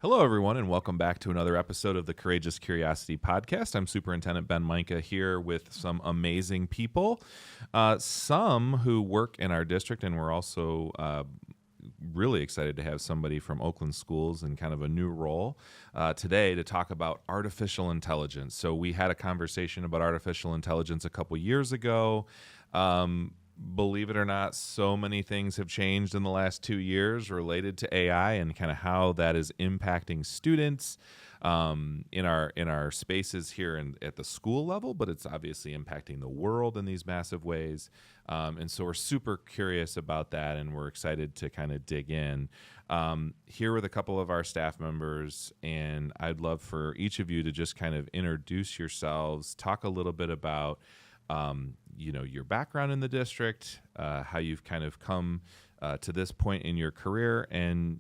Hello, everyone, and welcome back to another episode of the Courageous Curiosity Podcast. I'm Superintendent Ben Mainka here with some amazing people, some who work in our district, and we're also really excited to have somebody from Oakland schools in kind of a new role today to talk about artificial intelligence. So we had a conversation about artificial intelligence a couple years ago. Believe it or not, so many things have changed in the last 2 years related to AI and kind of how that is impacting students in our spaces here at the school level, but it's obviously impacting the world in these massive ways. And so we're super curious about that, and we're excited to kind of dig in. Here with a couple of our staff members, and I'd love for each of you to just kind of introduce yourselves, talk a little bit about your background in the district, how you've kind of come to this point in your career, and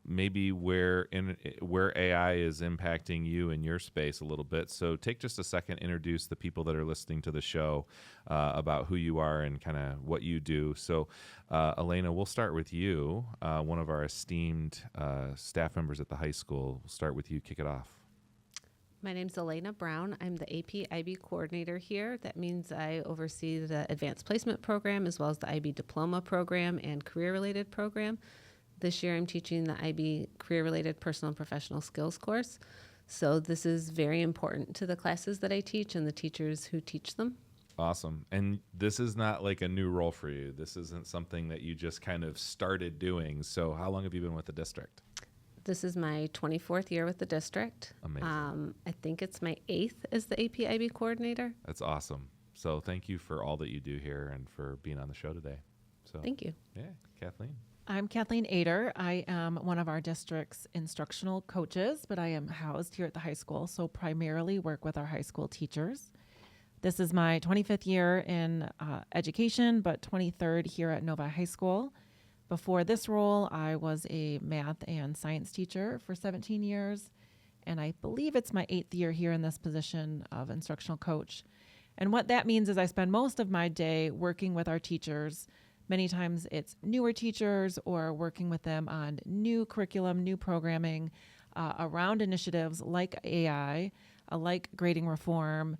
maybe where AI is impacting you in your space a little bit. So take just a second, introduce the people that are listening to the show about who you are and kind of what you do. So Alaina, we'll start with you, one of our esteemed staff members at the high school. We'll start with you. Kick it off. My name's Alaina Brown. I'm the AP IB coordinator here. That means I oversee the advanced placement program as well as the IB diploma program and career-related program. This year I'm teaching the IB career-related personal and professional skills course. So this is very important to the classes that I teach and the teachers who teach them. Awesome. And this is not like a new role for you. This isn't something that you just kind of started doing. So how long have you been with the district? This is my 24th year with the district. Amazing. I think it's my 8th as the AP IB coordinator. That's awesome. So thank you for all that you do here and for being on the show today. So Thank you. Yeah, Kathleen. I'm Kathleen Ader. I am one of our district's instructional coaches, but I am housed here at the high school, so primarily work with our high school teachers. This is my 25th year in education, but 23rd here at Novi High School. Before this role, I was a math and science teacher for 17 years, and I believe it's my 8th year here in this position of instructional coach. And what that means is I spend most of my day working with our teachers. Many times it's newer teachers or working with them on new curriculum, new programming around initiatives like AI, like grading reform,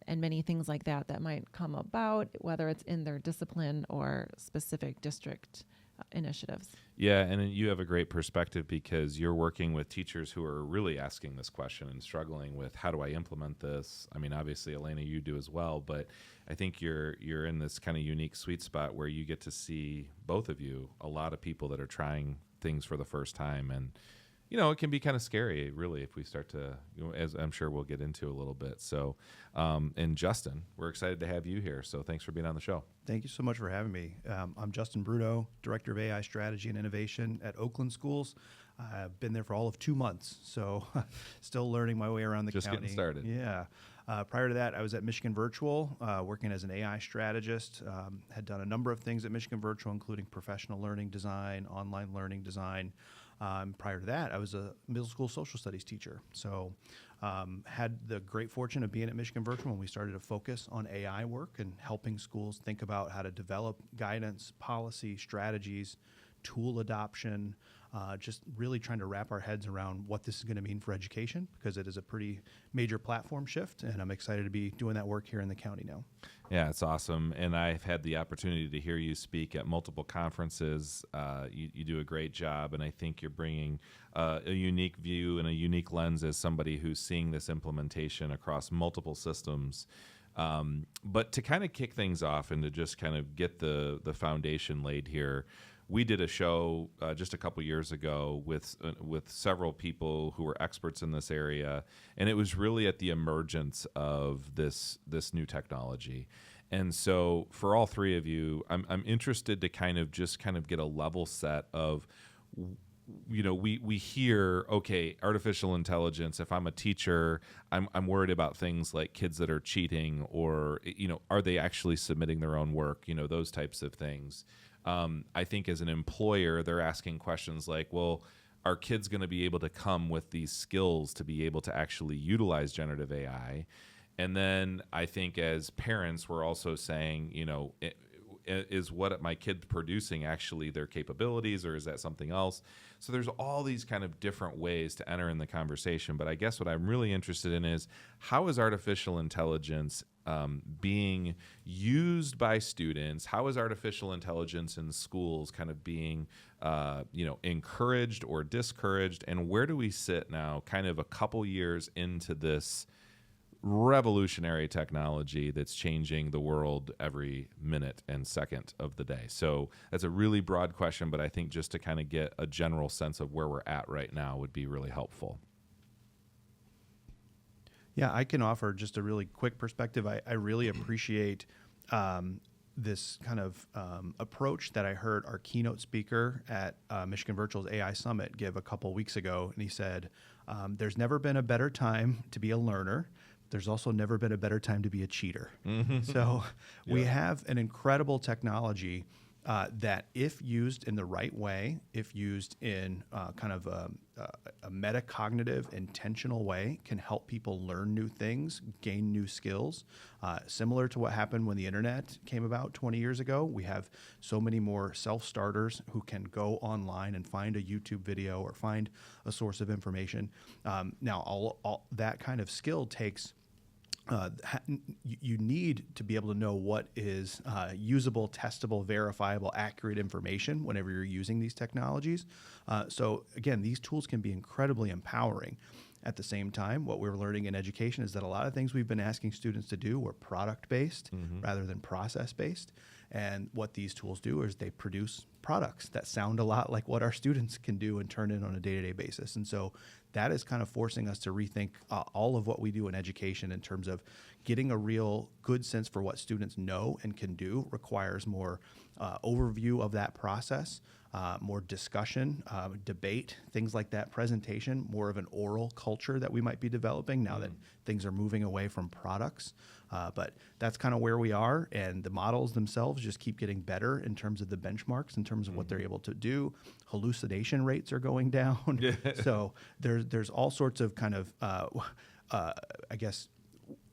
and many things like that might come about, whether it's in their discipline or specific district initiatives. Yeah, and you have a great perspective because you're working with teachers who are really asking this question and struggling with how do I implement this? I mean, obviously, Alaina, you do as well, but I think you're in this kind of unique sweet spot where you get to see, both of you, a lot of people that are trying things for the first time. And it can be kind of scary, really, if we start to, as I'm sure we'll get into a little bit. So, and Justin, we're excited to have you here. So thanks for being on the show. Thank you so much for having me. I'm Justin Bruno, Director of AI Strategy and Innovation at Oakland Schools. I've been there for all of 2 months, so still learning my way around the Just county. getting started. Yeah. Prior to that, I was at Michigan Virtual, working as an AI strategist. Had done a number of things at Michigan Virtual, including professional learning design, online learning design. Prior to that, I was a middle school social studies teacher. So had the great fortune of being at Michigan Virtual when we started to focus on AI work and helping schools think about how to develop guidance, policy, strategies, tool adoption, just really trying to wrap our heads around what this is going to mean for education, because it is a pretty major platform shift, and I'm excited to be doing that work here in the county now. Yeah, it's awesome. And I've had the opportunity to hear you speak at multiple conferences. You do a great job, and I think you're bringing a unique view and a unique lens as somebody who's seeing this implementation across multiple systems. But to kind of kick things off and to just kind of get the foundation laid here, we did a show just a couple years ago with several people who were experts in this area, and it was really at the emergence of this new technology. And so, for all three of you, I'm interested to kind of get a level set of, we hear, okay, artificial intelligence. If I'm a teacher, I'm worried about things like kids that are cheating, or are they actually submitting their own work? Those types of things. I think as an employer, they're asking questions like, well, are kids going to be able to come with these skills to be able to actually utilize generative AI? And then I think as parents, we're also saying, is what my kid producing actually their capabilities, or is that something else? So there's all these kind of different ways to enter in the conversation. But I guess what I'm really interested in is, how is artificial intelligence being used by students? How is artificial intelligence in schools kind of being encouraged or discouraged? And where do we sit now, kind of a couple years into this revolutionary technology that's changing the world every minute and second of the day? So that's a really broad question, but I think just to kind of get a general sense of where we're at right now would be really helpful. Yeah, I can offer just a really quick perspective. I really appreciate this kind of approach that I heard our keynote speaker at Michigan Virtual's AI Summit give a couple weeks ago. And he said, there's never been a better time to be a learner. There's also never been a better time to be a cheater. So we have an incredible technology that, if used in the right way, if used in kind of a metacognitive, intentional way, can help people learn new things, gain new skills. Similar to what happened when the internet came about 20 years ago, we have so many more self-starters who can go online and find a YouTube video or find a source of information. Now, all that kind of skill takes you need to be able to know what is usable, testable, verifiable, accurate information whenever you're using these technologies. So again, these tools can be incredibly empowering. At the same time, what we're learning in education is that a lot of things we've been asking students to do were product-based rather than process-based. And what these tools do is they produce products that sound a lot like what our students can do and turn in on a day-to-day basis. And so that is kind of forcing us to rethink all of what we do in education in terms of getting a real good sense for what students know and can do. Requires more overview of that process, more discussion, debate, things like that, presentation, more of an oral culture that we might be developing now that things are moving away from products. But that's kind of where we are, and the models themselves just keep getting better in terms of the benchmarks, in terms of what they're able to do. Hallucination rates are going down. So there's all sorts of kind of, I guess,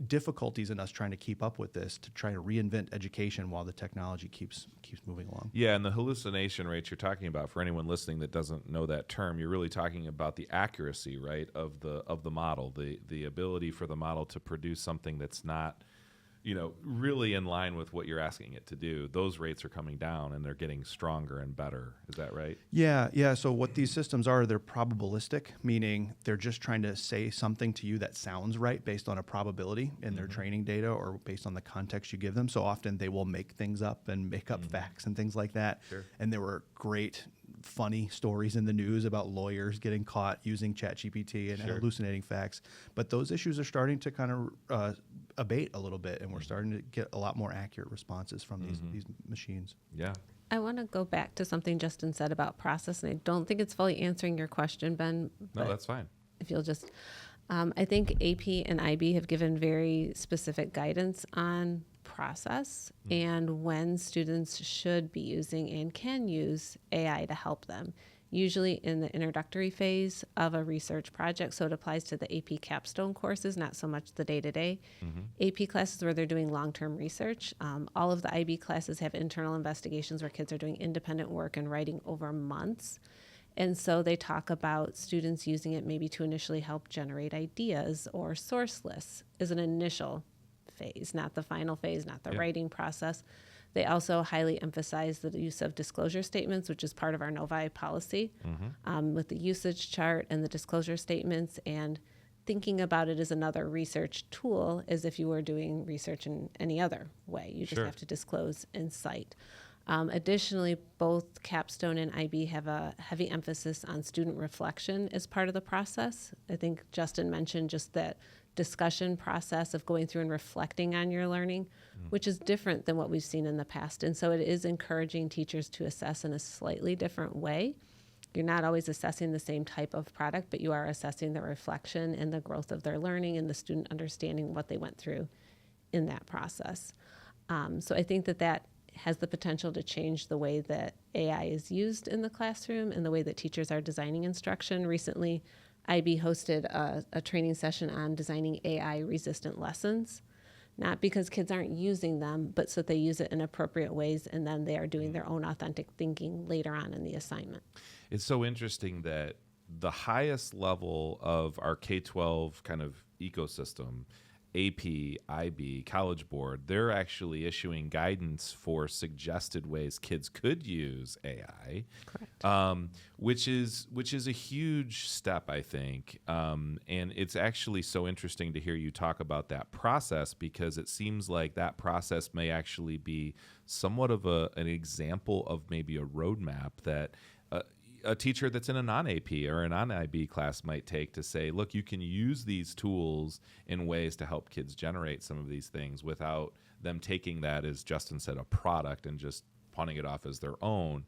difficulties in us trying to keep up with this, to try to reinvent education while the technology keeps moving along. Yeah, and the hallucination rates you're talking about, for anyone listening that doesn't know that term, you're really talking about the accuracy, right, of the model, the ability for the model to produce something that's not, really in line with what you're asking it to do. Those rates are coming down and they're getting stronger and better. Is that right? Yeah. So what these systems are, they're probabilistic, meaning they're just trying to say something to you that sounds right based on a probability in their training data or based on the context you give them. So often they will make things up and make up facts and things like that. Sure. And there were great, funny stories in the news about lawyers getting caught using ChatGPT and hallucinating facts. But those issues are starting to kind of abate a little bit, and we're starting to get a lot more accurate responses from these machines. Yeah. I want to go back to something Justin said about process, and I don't think it's fully answering your question, Ben. No, that's fine. If you'll just, I think AP and IB have given very specific guidance on process and when students should be using and can use AI to help them. Usually in the introductory phase of a research project, so it applies to the AP capstone courses, not so much the day-to-day. AP classes where they're doing long-term research. All of the IB classes have internal investigations where kids are doing independent work and writing over months. And so they talk about students using it maybe to initially help generate ideas or source lists as an initial phase, not the final phase, not the writing process. They also highly emphasize the use of disclosure statements, which is part of our Novi policy, with the usage chart and the disclosure statements, and thinking about it as another research tool as if you were doing research in any other way. You just have to disclose and cite. Additionally, both Capstone and IB have a heavy emphasis on student reflection as part of the process. I think Justin mentioned just that discussion process of going through and reflecting on your learning, which is different than what we've seen in the past. And so it is encouraging teachers to assess in a slightly different way. You're not always assessing the same type of product, but you are assessing the reflection and the growth of their learning and the student understanding what they went through in that process. So I think that has the potential to change the way that AI is used in the classroom and the way that teachers are designing instruction. Recently, IB hosted a training session on designing AI-resistant lessons. not because kids aren't using them, but so that they use it in appropriate ways, and then they are doing their own authentic thinking later on in the assignment. It's so interesting that the highest level of our K-12 kind of ecosystem, AP, IB, College Board, they're actually issuing guidance for suggested ways kids could use AI. Correct. Which is a huge step, I think. And it's actually so interesting to hear you talk about that process, because it seems like that process may actually be somewhat of an example of maybe a roadmap that a teacher that's in a non-AP or a non-IB class might take to say, look, you can use these tools in ways to help kids generate some of these things without them taking that, as Justin said, a product and just pawning it off as their own.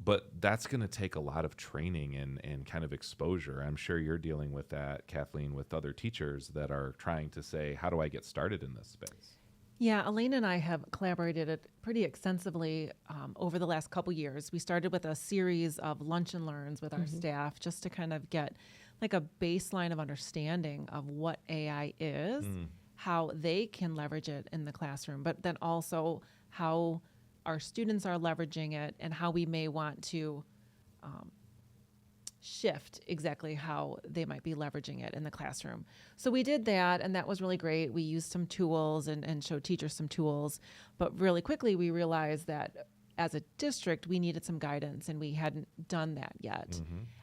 But that's going to take a lot of training and kind of exposure. I'm sure you're dealing with that, Kathleen, with other teachers that are trying to say, how do I get started in this space? Yeah, Alaina and I have collaborated pretty extensively over the last couple years. We started with a series of lunch and learns with our staff just to kind of get like a baseline of understanding of what AI is, how they can leverage it in the classroom, but then also how our students are leveraging it and how we may want to shift exactly how they might be leveraging it in the classroom. So we did that, and that was really great. We used some tools and showed teachers some tools, but really quickly we realized that as a district, we needed some guidance, and we hadn't done that yet.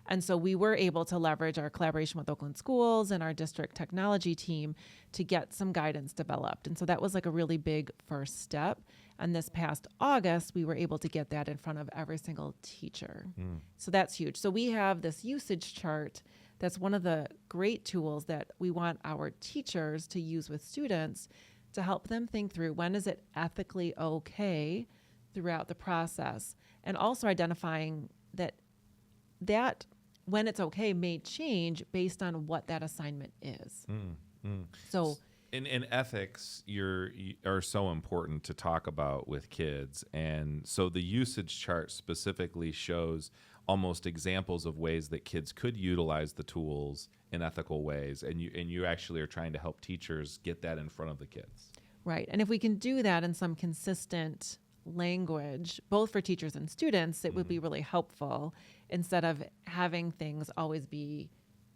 And so we were able to leverage our collaboration with Oakland schools and our district technology team to get some guidance developed. And so that was like a really big first step. And this past August, we were able to get that in front of every single teacher. So that's huge. So we have this usage chart that's one of the great tools that we want our teachers to use with students to help them think through when is it ethically okay throughout the process, and also identifying that when it's okay may change based on what that assignment is. So in ethics, are so important to talk about with kids, and so the usage chart specifically shows almost examples of ways that kids could utilize the tools in ethical ways, and you actually are trying to help teachers get that in front of the kids. Right, and if we can do that in some consistent language, both for teachers and students, it would be really helpful instead of having things always be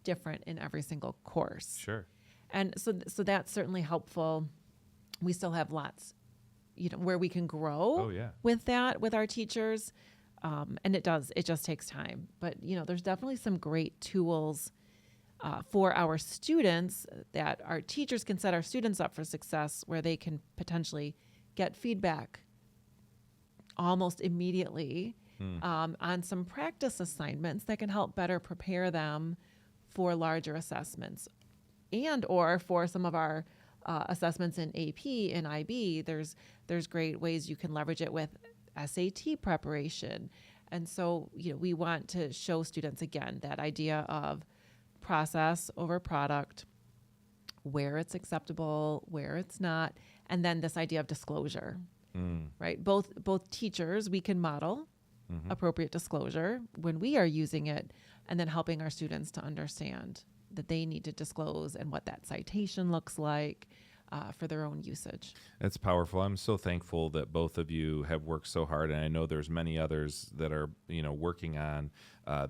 different in every single course. Sure. And so that's certainly helpful. We still have lots, where we can grow with that with our teachers. And it just takes time. But, there's definitely some great tools for our students that our teachers can set our students up for success, where they can potentially get feedback almost immediately on some practice assignments that can help better prepare them for larger assessments, and or for some of our assessments in AP and IB. There's great ways you can leverage it with SAT preparation. And so we want to show students, again, that idea of process over product, where it's acceptable, where it's not, and then this idea of disclosure. Right? Both teachers, we can model appropriate disclosure when we are using it, and then helping our students to understand that they need to disclose and what that citation looks like for their own usage. That's powerful. I'm so thankful that both of you have worked so hard, and I know there's many others that are working on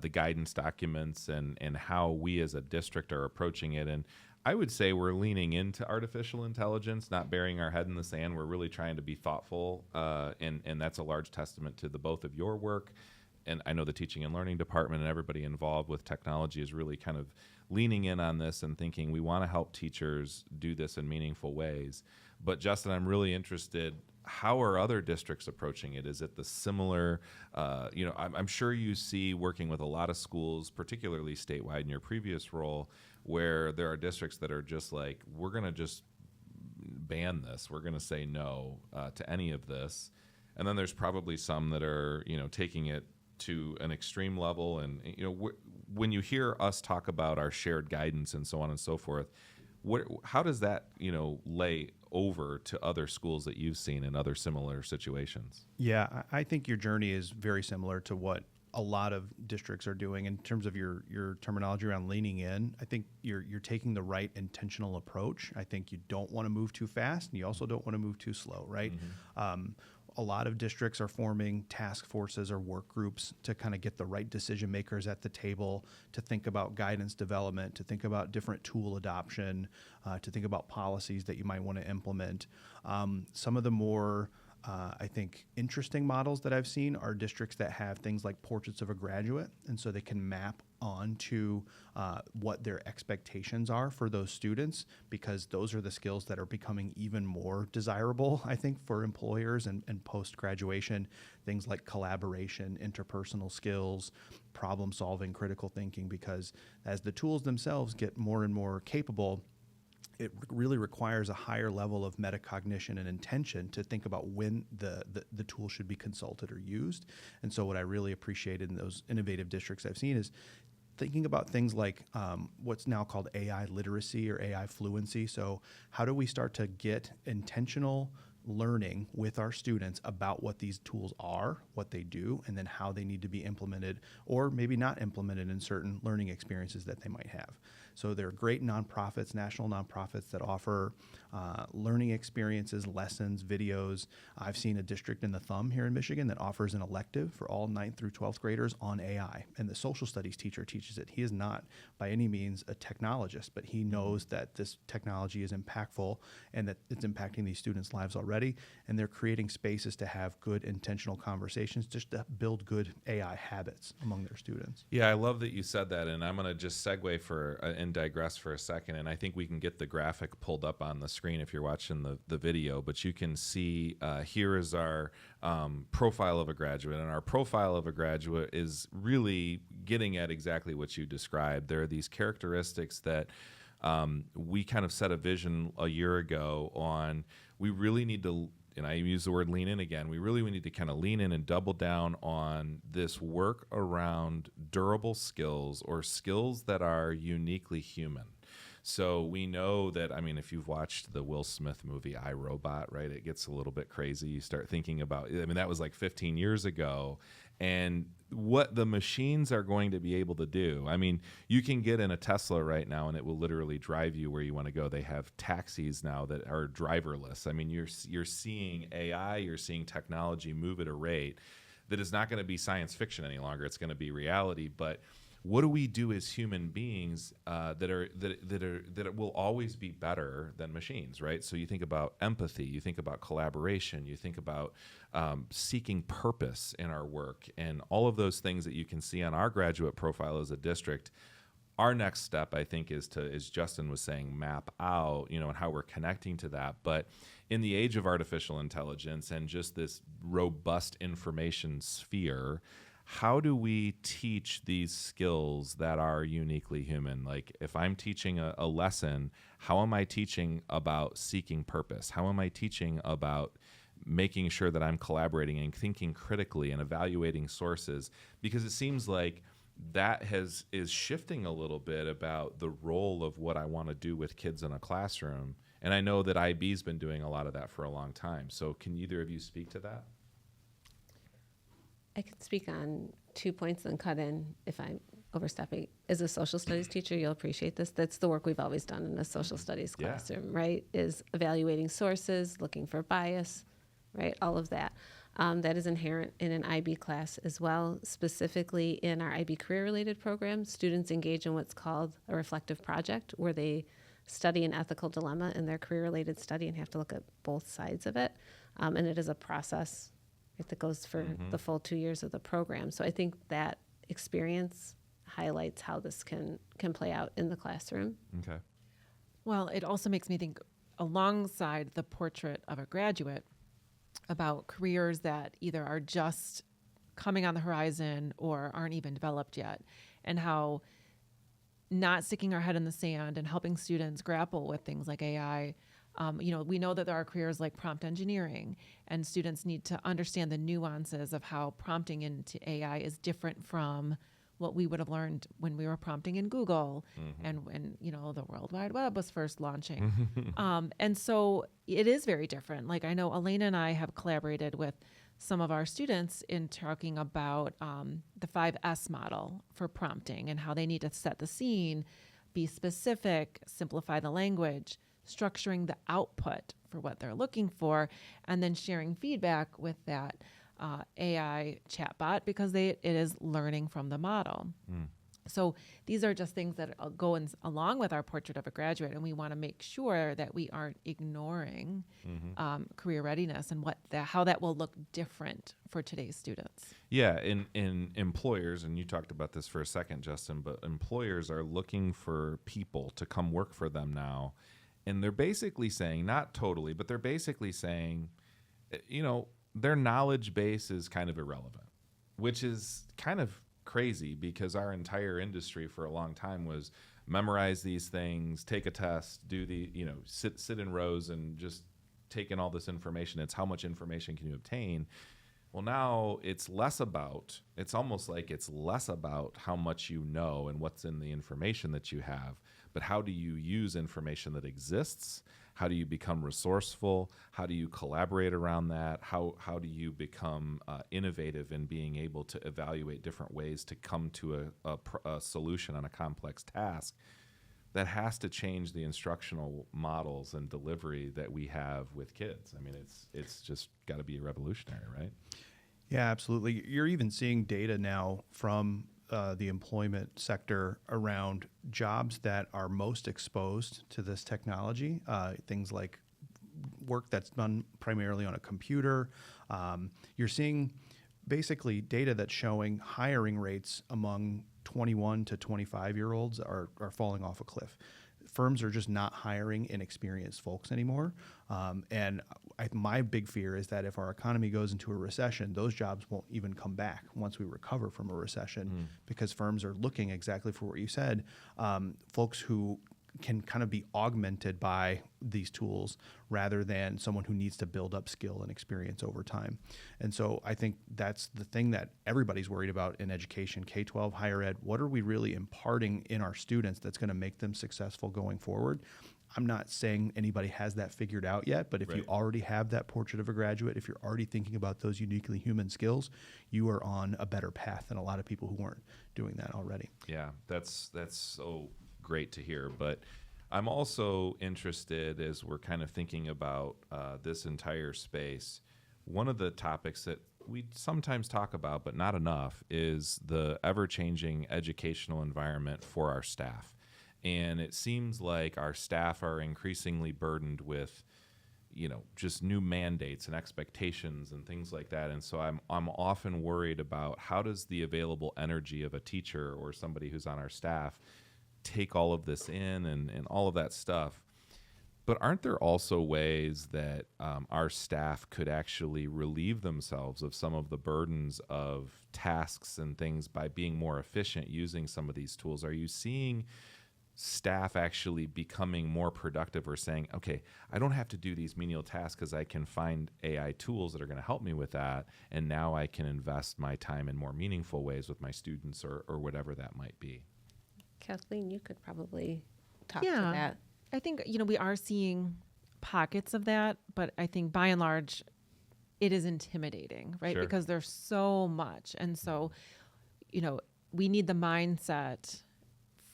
the guidance documents and how we as a district are approaching it. And I would say we're leaning into artificial intelligence, not burying our head in the sand. We're really trying to be thoughtful, and that's a large testament to the both of your work. And I know the teaching and learning department and everybody involved with technology is really kind of leaning in on this and thinking we want to help teachers do this in meaningful ways. But Justin, I'm really interested, how are other districts approaching it? Is it the similar, I'm sure you see working with a lot of schools, particularly statewide in your previous role, where there are districts that are just like, we're going to just ban this. We're going to say no to any of this. And then there's probably some that are, taking it to an extreme level. And, when you hear us talk about our shared guidance and so on and so forth, how does that, lay over to other schools that you've seen in other similar situations? Yeah, I think your journey is very similar to what a lot of districts are doing in terms of your terminology around leaning in. I think you're taking the right intentional approach. I think you don't want to move too fast, and you also don't want to move too slow, right? A lot of districts are forming task forces or work groups to kind of get the right decision makers at the table, to think about guidance development, to think about different tool adoption, to think about policies that you might want to implement. Some of the more I think interesting models that I've seen are districts that have things like portraits of a graduate, and so they can map onto what their expectations are for those students, because those are the skills that are becoming even more desirable, I think, for employers and post-graduation. Things like collaboration, interpersonal skills, problem solving, critical thinking, because as the tools themselves get more and more capable, it really requires a higher level of metacognition and intention to think about when the tool should be consulted or used. And so what I really appreciate in those innovative districts I've seen is thinking about things like what's now called AI literacy or AI fluency. So how do we start to get intentional learning with our students about what these tools are, what they do, and then how they need to be implemented or maybe not implemented in certain learning experiences that they might have. So there are great nonprofits, national nonprofits that offer learning experiences, lessons, videos. I've seen a district in the Thumb here in Michigan that offers an elective for all 9th through 12th graders on AI. And the social studies teacher teaches it. He is not by any means a technologist, but he knows that this technology is impactful and that it's impacting these students' lives already. And they're creating spaces to have good intentional conversations, just to build good AI habits among their students. Yeah, I love that you said that, and I'm going to just segue and digress for a second, and I think we can get the graphic pulled up on the screen if you're watching the video, but you can see here is our profile of a graduate, and our profile of a graduate is really getting at exactly what you described. There are these characteristics that we kind of set a vision a year ago on. We really need to, and I use the word lean in again, we really need to kind of lean in and double down on this work around durable skills or skills that are uniquely human. So we know that, I mean, if you've watched the Will Smith movie, I, Robot, right, it gets a little bit crazy. You start thinking about, I mean, that was like 15 years ago. And what the machines are going to be able to do. I mean, you can get in a Tesla right now and it will literally drive you where you want to go. They have taxis now that are driverless. I mean, you're seeing AI, you're seeing technology move at a rate that is not going to be science fiction any longer. It's going to be reality. But what do we do as human beings that will always be better than machines, right? So you think about empathy, you think about collaboration, you think about seeking purpose in our work, and all of those things that you can see on our graduate profile as a district. Our next step, I think, is to, as Justin was saying, map out, and how we're connecting to that. But in the age of artificial intelligence and just this robust information sphere, how do we teach these skills that are uniquely human? Like, if I'm teaching a lesson, how am I teaching about seeking purpose? How am I teaching about making sure that I'm collaborating and thinking critically and evaluating sources? Because it seems like that is shifting a little bit about the role of what I want to do with kids in a classroom. And I know that IB's been doing a lot of that for a long time. So can either of you speak to that? I can speak on 2 points and cut in if I'm overstepping. As a social studies teacher, you'll appreciate this. That's the work we've always done in a social studies classroom, right? Is evaluating sources, looking for bias, right? All of that. That is inherent in an IB class as well. Specifically in our IB career-related program, students engage in what's called a reflective project, where they study an ethical dilemma in their career-related study and have to look at both sides of it. And it is a process that goes for the full 2 years of the program. So I think that experience highlights how this can play out in the classroom. Okay. Well, it also makes me think, alongside the portrait of a graduate, about careers that either are just coming on the horizon or aren't even developed yet, and how not sticking our head in the sand and helping students grapple with things like AI. We know that there are careers like prompt engineering, and students need to understand the nuances of how prompting into AI is different from what we would have learned when we were prompting in Google and when, the World Wide Web was first launching. And so it is very different. Like, I know Alaina and I have collaborated with some of our students in talking about the 5S model for prompting and how they need to set the scene, be specific, simplify the language, structuring the output for what they're looking for, and then sharing feedback with that AI chatbot because it is learning from the model. So these are just things that go along with our portrait of a graduate, and we want to make sure that we aren't ignoring career readiness and how that will look different for today's students. Yeah, in employers, and you talked about this for a second, Justin, but employers are looking for people to come work for them now. And they're basically saying, not totally, but they're basically saying, their knowledge base is kind of irrelevant, which is kind of crazy because our entire industry for a long time was memorize these things, take a test, do sit in rows and just take in all this information. It's how much information can you obtain. Well, now it's almost like it's less about how much you know and what's in the information that you have, but how do you use information that exists? How do you become resourceful? How do you collaborate around that? How do you become innovative in being able to evaluate different ways to come to a solution on a complex task? That has to change the instructional models and delivery that we have with kids. I mean, it's just got to be revolutionary, right? Yeah, absolutely. You're even seeing data now from the employment sector around jobs that are most exposed to this technology, things like work that's done primarily on a computer. You're seeing basically data that's showing hiring rates among 21 to 25-year-olds are falling off a cliff. Firms are just not hiring inexperienced folks anymore. And my big fear is that if our economy goes into a recession, those jobs won't even come back once we recover from a recession because firms are looking exactly for what you said, folks who can kind of be augmented by these tools rather than someone who needs to build up skill and experience over time. And so I think that's the thing that everybody's worried about in education, K-12, higher ed. What are we really imparting in our students that's going to make them successful going forward? I'm not saying anybody has that figured out yet, but if you already have that portrait of a graduate, if you're already thinking about those uniquely human skills, you are on a better path than a lot of people who weren't doing that already. Yeah, that's so great to hear. But I'm also interested, as we're kind of thinking about this entire space, one of the topics that we sometimes talk about, but not enough, is the ever-changing educational environment for our staff. And it seems like our staff are increasingly burdened with, just new mandates and expectations and things like that. And so I'm often worried about how does the available energy of a teacher or somebody who's on our staff take all of this in and all of that stuff. But aren't there also ways that our staff could actually relieve themselves of some of the burdens of tasks and things by being more efficient using some of these tools? Are you seeing staff actually becoming more productive or saying, okay, I don't have to do these menial tasks because I can find AI tools that are going to help me with that, and now I can invest my time in more meaningful ways with my students or whatever that might be? Kathleen, you could probably talk to that. I think, we are seeing pockets of that, but I think by and large, it is intimidating, right? Sure. Because there's so much. And so, we need the mindset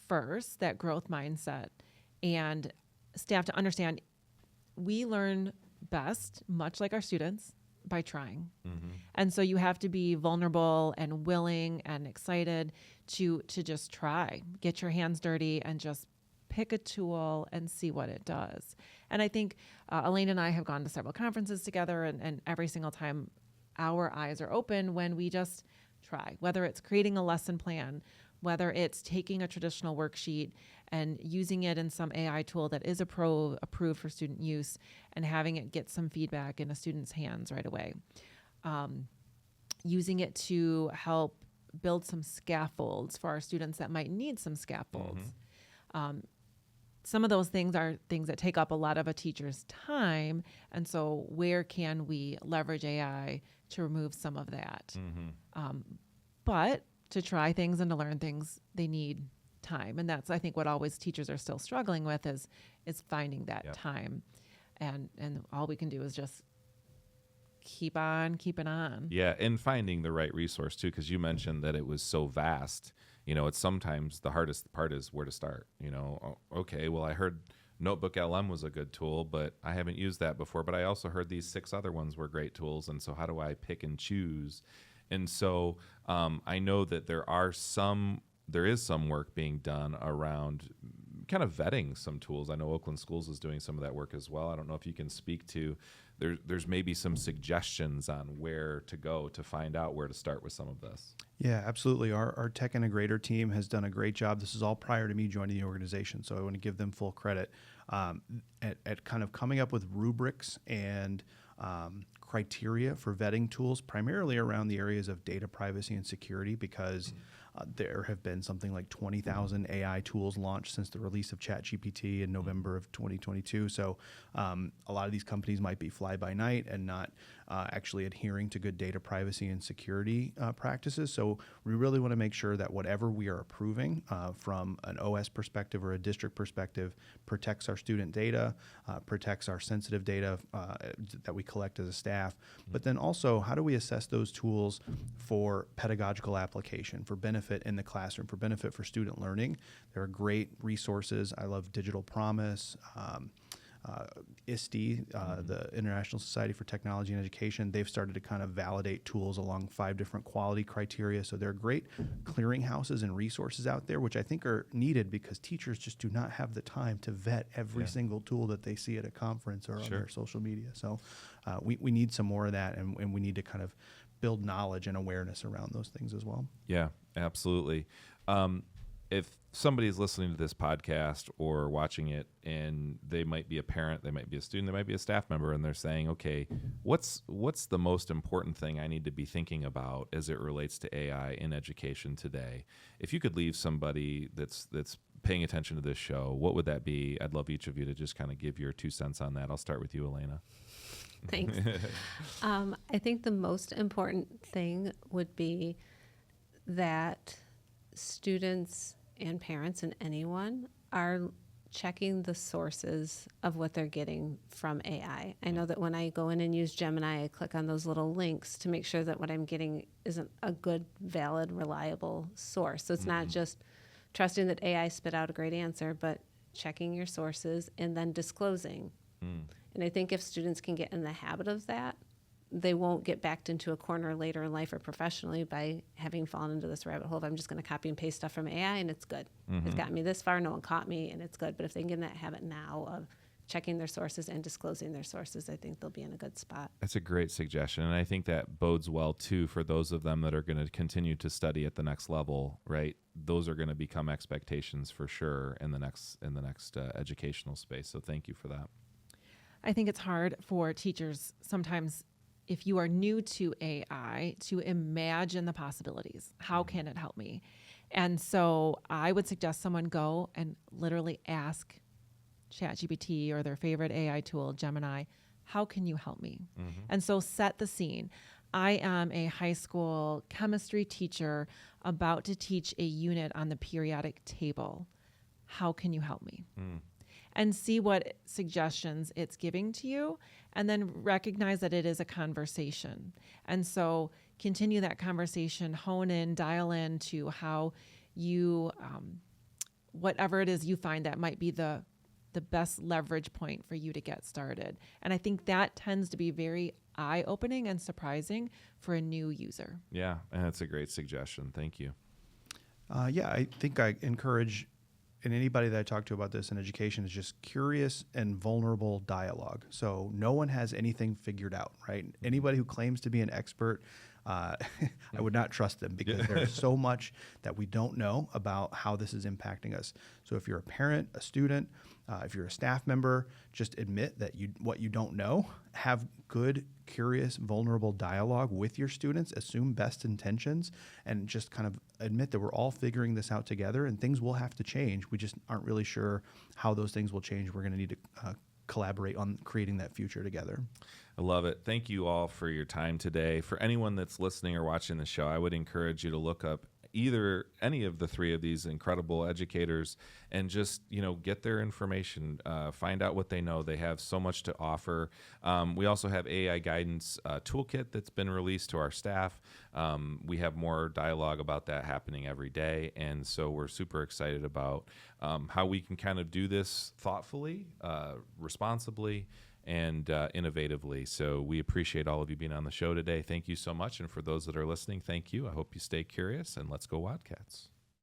first, that growth mindset, and staff to understand we learn best, much like our students, by trying. And so you have to be vulnerable and willing and excited to just try, get your hands dirty and just pick a tool and see what it does. And I think Alaina and I have gone to several conferences together, and every single time our eyes are open when we just try, whether it's creating a lesson plan, whether it's taking a traditional worksheet and using it in some AI tool that is approved for student use and having it get some feedback in a student's hands right away. Using it to help build some scaffolds for our students that might need some scaffolds. Some of those things are things that take up a lot of a teacher's time. And so where can we leverage AI to remove some of that? But to try things and to learn things, they need time. And that's, I think, what always teachers are still struggling with is finding that time. And all we can do is just keep on keeping on. Yeah, and finding the right resource too, because you mentioned that it was so vast. It's sometimes the hardest part is where to start. Okay, well, I heard Notebook LM was a good tool, but I haven't used that before. But I also heard these 6 other ones were great tools, and so how do I pick and choose? And so I know that there is some work being done around kind of vetting some tools. I know Oakland Schools is doing some of that work as well. I don't know if you can speak to, there's maybe some suggestions on where to go to find out where to start with some of this. Yeah, absolutely. Our tech integrator team has done a great job. This is all prior to me joining the organization, so I want to give them full credit at kind of coming up with rubrics and criteria for vetting tools, primarily around the areas of data privacy and security, because there have been something like 20,000 AI tools launched since the release of ChatGPT in November of 2022. So a lot of these companies might be fly by night and not actually adhering to good data privacy and security practices. So we really want to make sure that whatever we are approving from an OS perspective or a district perspective protects our student data, protects our sensitive data that we collect as a staff. But then also, how do we assess those tools for pedagogical application, for benefit in the classroom, for benefit for student learning? There are great resources. I love Digital Promise, ISTE, the International Society for Technology and Education. They've started to kind of validate tools along 5 different quality criteria. So there are great clearinghouses and resources out there, which I think are needed because teachers just do not have the time to vet every single tool that they see at a conference or on their social media. So we need some more of that, and we need to kind of build knowledge and awareness around those things as well. Yeah, absolutely. If somebody's listening to this podcast or watching it and they might be a parent, they might be a student, they might be a staff member, and they're saying, okay, what's the most important thing I need to be thinking about as it relates to AI in education today? If you could leave somebody that's paying attention to this show, what would that be? I'd love each of you to just kind of give your 2 cents on that. I'll start with you, Alaina. Thanks. I think the most important thing would be that students and parents and anyone are checking the sources of what they're getting from AI. I know that when I go in and use Gemini, I click on those little links to make sure that what I'm getting isn't a good, valid, reliable source. So it's not just trusting that AI spit out a great answer, but checking your sources and then disclosing. And I think if students can get in the habit of that, they won't get backed into a corner later in life or professionally by having fallen into this rabbit hole of I'm just going to copy and paste stuff from AI and it's good. It's got me this far, no one caught me, and it's good. But if they can get in that habit now of checking their sources and disclosing their sources, I think they'll be in a good spot. That's a great suggestion, and I think that bodes well too for those of them that are going to continue to study at the next level, right? Those are going to become expectations for sure in the next educational space. So thank you for that. I think it's hard for teachers sometimes, if you are new to AI, to imagine the possibilities. How can it help me? And so I would suggest someone go and literally ask ChatGPT or their favorite AI tool, Gemini, how can you help me? And so set the scene. I am a high school chemistry teacher about to teach a unit on the periodic table. How can you help me? And see what suggestions it's giving to you, and then recognize that it is a conversation. And so continue that conversation, hone in, dial in to how you, whatever it is you find that might be the best leverage point for you to get started. And I think that tends to be very eye-opening and surprising for a new user. Yeah, and that's a great suggestion. Thank you. Yeah, I think I encourage, and anybody that I talk to about this in education, is just curious and vulnerable dialogue. So no one has anything figured out, right? Anybody who claims to be an expert, I would not trust them because there's so much that we don't know about how this is impacting us. So if you're a parent, a student, if you're a staff member, just admit that what you don't know. Have good, curious, vulnerable dialogue with your students. Assume best intentions, and just kind of admit that we're all figuring this out together, and things will have to change. We just aren't really sure how those things will change. We're going to need to collaborate on creating that future together. I love it. Thank you all for your time today. For anyone that's listening or watching the show, I would encourage you to look up any of the three of these incredible educators and just, get their information, find out what they know. They have so much to offer. We also have AI guidance toolkit that's been released to our staff. We have more dialogue about that happening every day. And so we're super excited about how we can kind of do this thoughtfully, responsibly, and innovatively. So we appreciate all of you being on the show today. Thank you so much. And for those that are listening, thank you. I hope you stay curious, and let's go Wildcats.